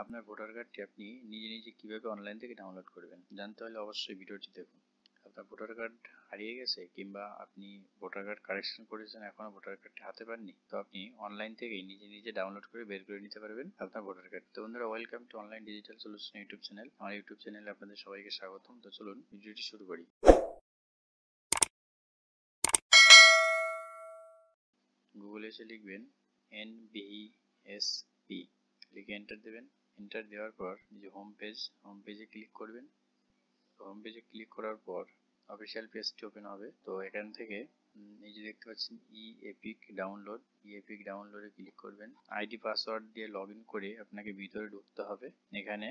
আপনার ভোটার কার্ডটি আপনি নিজে নিজে কিভাবে অনলাইন থেকে ডাউনলোড করবেন জানতে হলে অবশ্যই ভিডিওটি দেখুন। আপনার ভোটার কার্ড হারিয়ে গেছে কিংবা আপনি ভোটার কার্ড কারেকশন করেছেন এখনো ভোটার কার্ডটি হাতে পাননি, তো আপনি অনলাইন থেকেই নিজে নিজে ডাউনলোড করে বের করে নিতে পারবেন আপনার ভোটার কার্ড। তো বন্ধুরা, welcome to online digital solution YouTube channel. আমার ইউটিউব চ্যানেলে আপনাদের সবাইকে স্বাগতম। তো চলুন ভিডিওটি শুরু করি। গুগলে এসে লিখবেন NVSP, লিখে এন্টার দেবেন। এন্টার দেওয়ার পর যে হোম পেজে ক্লিক করবেন। হোম পেজে ক্লিক করার পর অফিসিয়াল পেজটি ওপেন হবে। তো এখান থেকে এই যে দেখতে পাচ্ছেন এপিক ডাউনলোডে ক্লিক করবেন। আইডি পাসওয়ার্ড দিয়ে লগ ইন করে আপনাকে ভিতরে ঢুকতে হবে। এখানে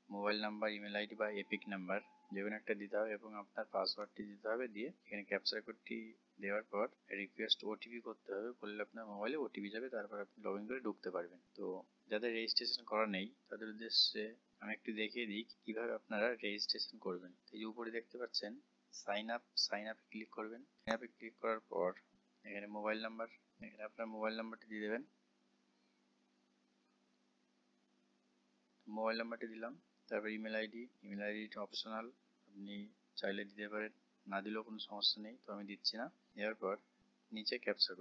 মোবাইল নাম্বার, ইমেল আইডি বা এপিক নাম্বার যে কোনো একটা দিতে হবে এবং আপনার পাসওয়ার্ডটি দিতে হবে। দিয়ে এখানে ক্যাপচা কোডটি দেওয়ার পর রিকোয়েস্ট ওটিপি করতে হবে। করলে আপনার মোবাইলে ওটিপি যাবে, তারপর আপনি লগ ইন করে ঢুকতে পারবেন। তো যাদের রেজিস্ট্রেশন করা নেই তাদের উদ্দেশ্যে আমি একটু দেখিয়ে দিই কিভাবে আপনারা রেজিস্ট্রেশন করবেন। এই যে উপরে দেখতে পাচ্ছেন সাইন আপে ক্লিক করবেন। সাইন আপে ক্লিক করার পর এখানে আপনার মোবাইল নাম্বারটি দিয়ে দেবেন। মোবাইল নাম্বারটি দিলাম। তারপর ইমেল আইডিটা অপশনাল, আপনি চাইলে দিতে পারেন, না দিলেও কোনো সমস্যা নেই, তো আমি দিচ্ছি না। দেওয়ার পর নিচে ক্যাপচা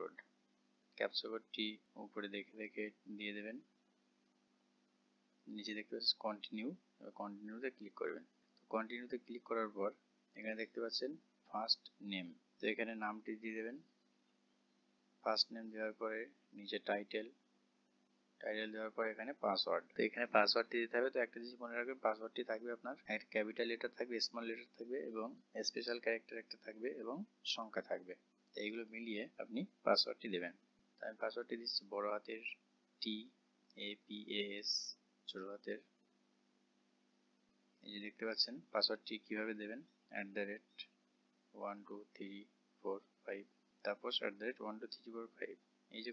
কোডটি উপরে দেখে দেখে দিয়ে দেবেন। নিচে দেখতে পাচ্ছেন কন্টিনিউতে ক্লিক করবেন। কন্টিনিউতে ক্লিক করার পর এখানে দেখতে পাচ্ছেন ফার্স্ট নেম, তো এখানে নামটি দিয়ে দেবেন। ফার্স্ট নেম দেওয়ার পরে নিচে টাইটেল দেওয়ার পর এখানে পাসওয়ার্ড, তো এখানে পাসওয়ার্ডটি দিতে হবে। তো একটা জিনিস মনে রাখবেন, পাসওয়ার্ডটি থাকবে আপনার একটা ক্যাপিটাল লেটার থাকবে, স্মল লেটার থাকবে এবং স্পেশাল ক্যারেক্টার একটা থাকবে এবং সংখ্যা থাকবে। তো এইগুলো মিলিয়ে আপনি পাসওয়ার্ডটি দেবেন। তো আমি পাসওয়ার্ডটি দিচ্ছি বড় হাতের TAPAS, ছোট হাতের। এই যে দেখতে পাচ্ছেন পাসওয়ার্ডটি কিভাবে দেবেন, @1234 তারপর @1234 এই যে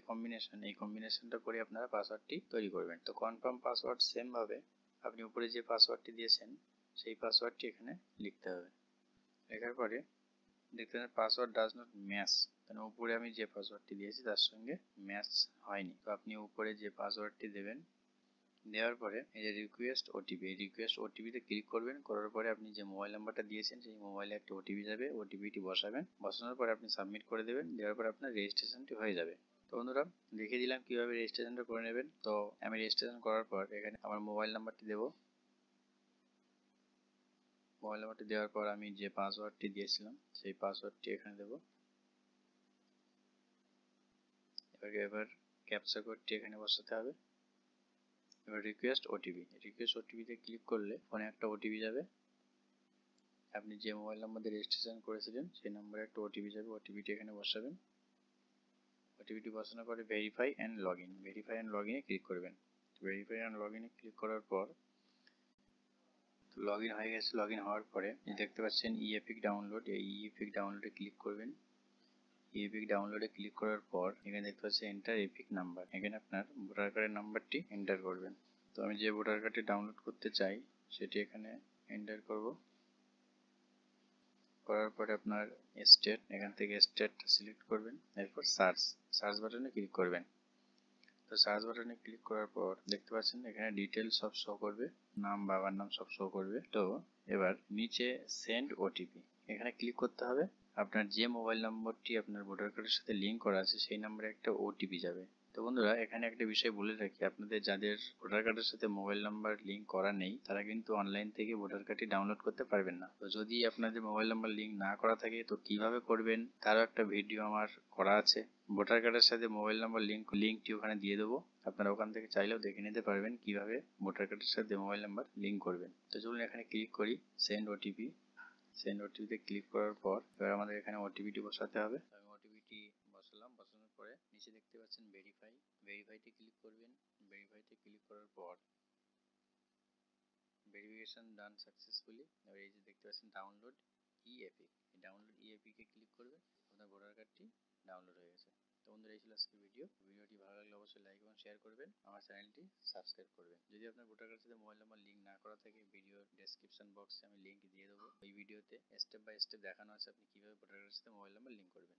এই কম্বিনেশনটা করে আপনারা পাসওয়ার্ডটি তৈরি করবেন। তো কনফার্ম পাসওয়ার্ড সেম ভাবে আপনি উপরে যে পাসওয়ার্ডটি দিয়েছেন সেই পাসওয়ার্ডটি এখানে লিখতে হবে। লেখার পরে দেখতে পাচ্ছেন পাসওয়ার্ড ডাজ নট ম্যাচ, মানে উপরে আমি যে পাসওয়ার্ডটি দিয়েছি তার সঙ্গে ম্যাচ হয়নি। তো আপনি উপরে যে পাসওয়ার্ডটি দেবেন, দেওয়ার পরে এই যে রিকোয়েস্ট ওটিপিতে ক্লিক করবেন। করার পরে আপনি যে মোবাইল নাম্বারটা দিয়েছেন সেই মোবাইলে একটা ওটিপি যাবে, ওটিপিটি বসাবেন। বসানোর পরে আপনি সাবমিট করে দেবেন। দেওয়ার পরে আপনার রেজিস্ট্রেশনটি হয়ে যাবে। তো বন্ধুরা, দেখিয়ে দিলাম কিভাবে রেজিস্ট্রেশনটা করে নেবেন। তো আমি রেজিস্ট্রেশন করার পর এখানে আমার মোবাইল নাম্বারটি দেব। মোবাইল নাম্বারটি দেওয়ার পর আমি যে পাসওয়ার্ডটি দিয়েছিলাম সেই পাসওয়ার্ডটি এখানে দেব। এবার ক্যাপচা কোডটি এখানে বসাতে হবে। এবার রিকোয়েস্ট ওটিপিতে ক্লিক করলে ফোনে একটা ওটিপি যাবে। আপনি যে মোবাইল নাম্বার দিয়ে রেজিস্ট্রেশন করেছিলেন সেই নম্বরে একটা ওটিপি যাবে, ওটিপিটি এখানে বসাবেন। ওটিপিটি বসানোর পরে ভেরিফাই অ্যান্ড লগ ইনে ক্লিক করবেন। ভেরিফাই অ্যান্ড লগ ইনে ক্লিক করার পর লগ ইন হয়ে গেছে। লগ ইন হওয়ার পরে দেখতে পাচ্ছেন ইপিক ডাউনলোড, এই ইপিক ডাউনলোডে ক্লিক করবেন। ইপিক ডাউনলোডে ক্লিক করার পর এখানে দেখতে পাচ্ছেন এন্টার এপিক নাম্বার, এখানে আপনার ভোটার কার্ডের নাম্বারটি এন্টার করবেন। তো আমি যে ভোটার কার্ডটি ডাউনলোড করতে চাই সেটি এখানে এন্টার করব। করার পরে আপনার স্টেট, এখান থেকে স্টেটটা সিলেক্ট করবেন। এরপর সার্চ বাটনে ক্লিক করবেন। তো সার্চ বাটনে ক্লিক করার পর দেখতে পাচ্ছেন এখানে ডিটেলস সব শো করবে, নাম, বাবার নাম সব শো করবে। তো এবার নিচে সেন্ড ওটিপি এখানে ক্লিক করতে হবে। আপনার যে মোবাইল নম্বরটি আপনার ভোটার কার্ডের সাথে লিঙ্ক করা আছে সেই নম্বরে একটা ওটিপি যাবে। তো বন্ধুরা, এখানে একটা বিষয় বলে রাখি, আপনাদের যাদের ভোটার কার্ডের সাথে মোবাইল নাম্বার লিঙ্ক করা নেই তারা কিন্তু অনলাইন থেকে ভোটার কার্ডটি ডাউনলোড করতে পারবেন না। তো যদি আপনাদের মোবাইল নাম্বার লিঙ্ক না করা থাকে তো কিভাবে করবেন তারও একটা ভিডিও আমার করা আছে। ভোটার কার্ডের সাথে মোবাইল নাম্বার লিঙ্কটি ওখানে দিয়ে দেবো, আপনারা ওখান থেকে চাইলেও দেখে নিতে পারবেন কিভাবে ভোটার কার্ডের সাথে মোবাইল নাম্বার লিঙ্ক করবেন। তো চলুন এখানে ক্লিক করি সেন্ড ওটিপিতে ক্লিক করার পর এবার আমাদের এখানে ওটিপিটি বসাতে হবে। আমি ওটিপিটি বসালাম। বসানোর পরে নিচে দেখতে পাচ্ছেন ভেরিফাইতে ক্লিক করবেন। ভেরিফাইতে ক্লিক করার পর ভেরিফিকেশন ডান সাকসেসফুলি। এবার এই যে দেখতে পাচ্ছেন ডাউনলোড ইএপিক, কে ক্লিক করবেন, আপনার ভোটার কার্ডটি ডাউনলোড হয়ে গেছে। তো বন্ধুরা, এই ছিল আজকের ভিডিওটি ভালো লাগলে অবশ্যই লাইক এবং শেয়ার করবেন, আমার চ্যানেলটি সাবস্ক্রাইব করবেন। যদি আপনার ভোটার কার্ডের সাথে মোবাইল নাম্বার লিঙ্ক না করা থাকে ভিডিও ডেসক্রিপশন বক্সে আমি লিঙ্ক দিয়ে দেবো। এই ভিডিওতে স্টেপ বাই স্টেপ দেখানো আছে আপনি কিভাবে ভোটার কার্ডের সাথে মোবাইল নাম্বার লিঙ্ক করবেন।